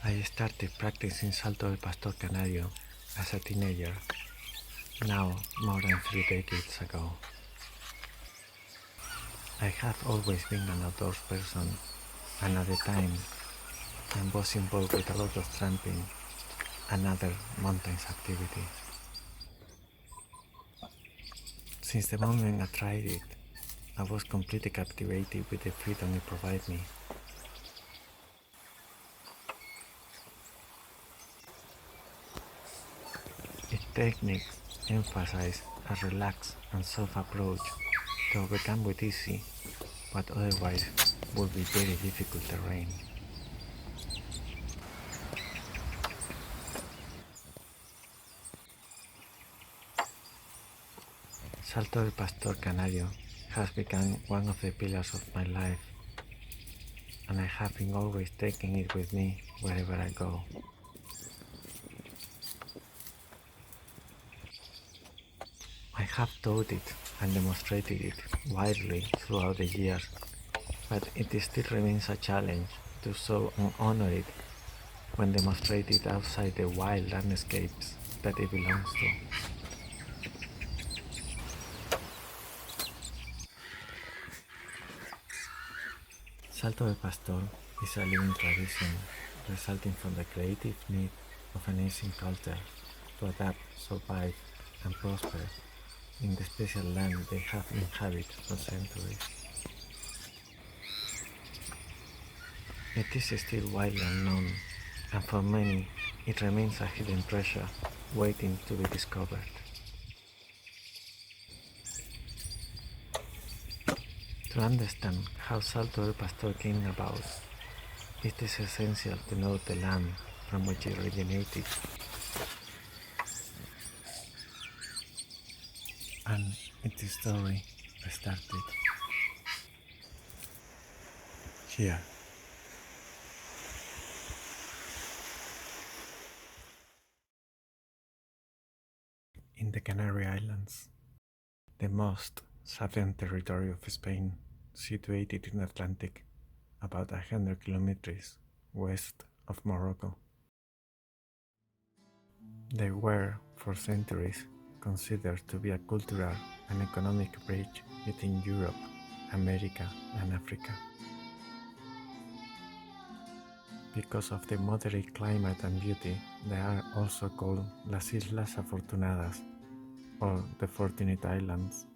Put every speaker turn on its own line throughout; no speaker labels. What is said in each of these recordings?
I started practicing Salto del Pastor Canario as a teenager, now more than 3 decades ago. I have always been an outdoors person, and at the time I was involved with a lot of tramping and other mountains activities. Since the moment I tried it, I was completely captivated with the freedom it provided me. Its techniques emphasize a relaxed and soft approach to overcome with easy what otherwise would be very difficult terrain. Salto del Pastor Canario has become one of the pillars of my life, and I have been always taking it with me wherever I go. I have taught it and demonstrated it widely throughout the years, but it still remains a challenge to show and honor it when demonstrated outside the wild landscapes that it belongs to. Salto del Pastor is a living tradition resulting from the creative need of an ancient culture to adapt, survive, and prosper in the special land they have inhabited for centuries. It is still widely unknown, and for many it remains a hidden treasure waiting to be discovered. To understand how Salto del Pastor came about, it is essential to know the land from which it originated and its story started here. In the Canary Islands, the most southern territory of Spain, situated in the Atlantic, about 100 kilometers west of Morocco. They were, for centuries, considered to be a cultural and economic bridge between Europe, America, and Africa. Because of the moderate climate and beauty, they are also called Las Islas Afortunadas, or the Fortunate Islands.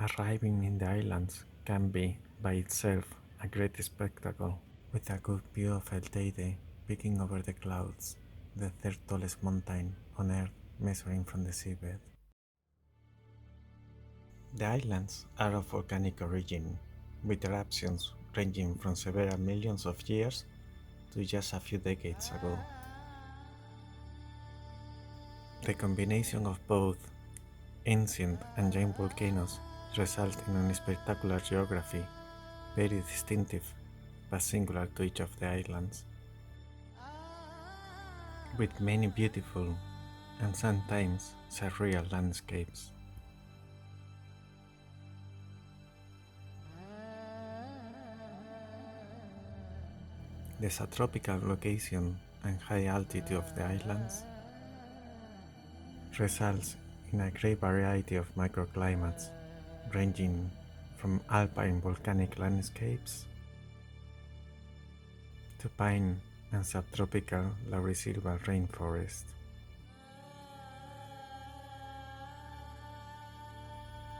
Arriving in the islands can be, by itself, a great spectacle, with a good view of El Teide peeking over the clouds, the third tallest mountain on Earth measuring from the seabed. The islands are of volcanic origin, with eruptions ranging from several millions of years to just a few decades ago. The combination of both ancient and giant volcanoes result in a spectacular geography, very distinctive but singular to each of the islands, with many beautiful and sometimes surreal landscapes. The subtropical location and high altitude of the islands results in a great variety of microclimates, ranging from alpine volcanic landscapes to pine and subtropical laurisilva rainforest,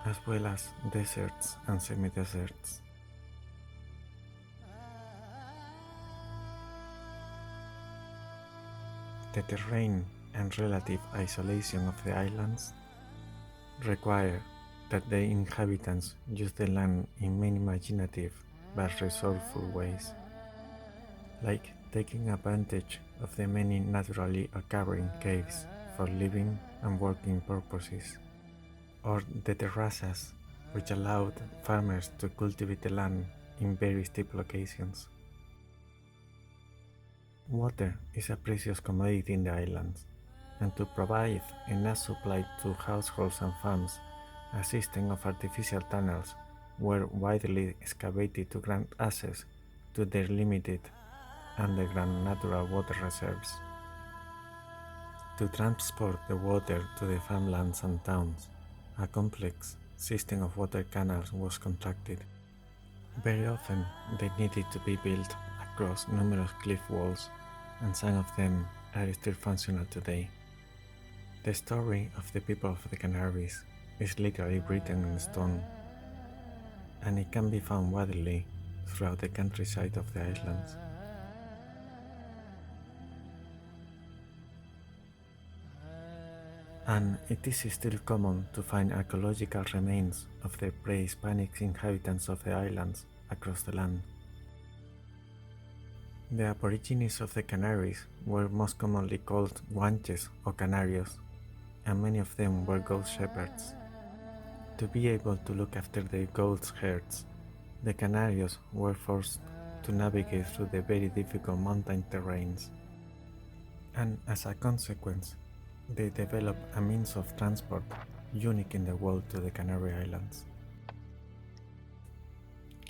as well as deserts and semi-deserts. The terrain and relative isolation of the islands require that the inhabitants use the land in many imaginative but resourceful ways, like taking advantage of the many naturally occurring caves for living and working purposes, or the terraces which allowed farmers to cultivate the land in very steep locations. Water is a precious commodity in the islands, and to provide enough supply to households and farms, a system of artificial tunnels were widely excavated to grant access to their limited underground natural water reserves. To transport the water to the farmlands and towns, a complex system of water canals was constructed. Very often they needed to be built across numerous cliff walls, and some of them are still functional today. The story of the people of the Canaries is literally written in stone, and it can be found widely throughout the countryside of the islands. And it is still common to find archaeological remains of the pre-Hispanic inhabitants of the islands across the land. The Aborigines of the Canaries were most commonly called Guanches or Canarios, and many of them were goat shepherds. To be able to look after their goats' herds, the Canarios were forced to navigate through the very difficult mountain terrains, and as a consequence, they developed a means of transport unique in the world to the Canary Islands.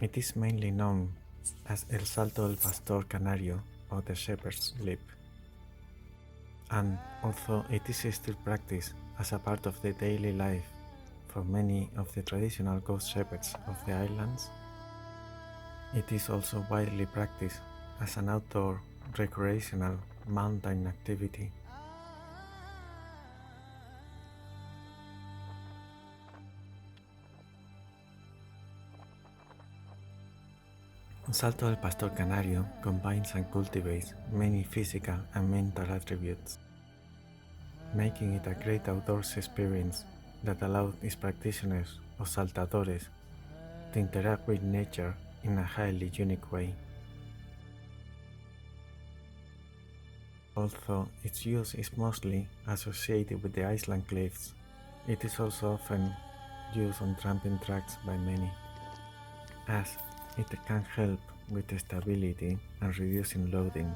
It is mainly known as El Salto del Pastor Canario, or the Shepherd's Leap, and although it is still practiced as a part of the daily life for many of the traditional ghost shepherds of the islands, it is also widely practiced as an outdoor recreational mountain activity. Salto del Pastor Canario combines and cultivates many physical and mental attributes, making it a great outdoors experience that allows its practitioners or saltadores to interact with nature in a highly unique way. Although its use is mostly associated with the island cliffs, it is also often used on tramping tracks by many, as it can help with stability and reducing loading,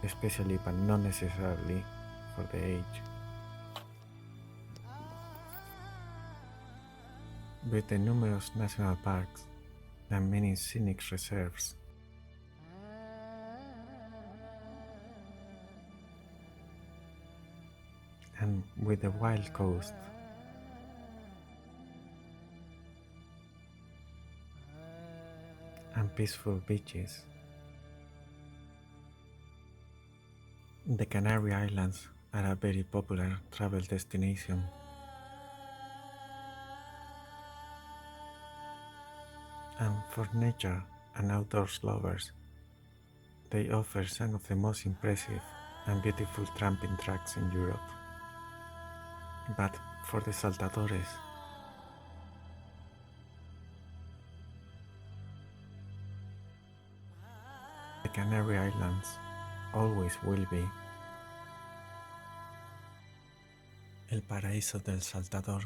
especially but not necessarily for the age. With the numerous national parks and many scenic reserves, and with the wild coast, and peaceful beaches, the Canary Islands are a very popular travel destination. And for nature and outdoors lovers, they offer some of the most impressive and beautiful tramping tracks in Europe. But for the saltadores, the Canary Islands always will be el paraíso del saltador.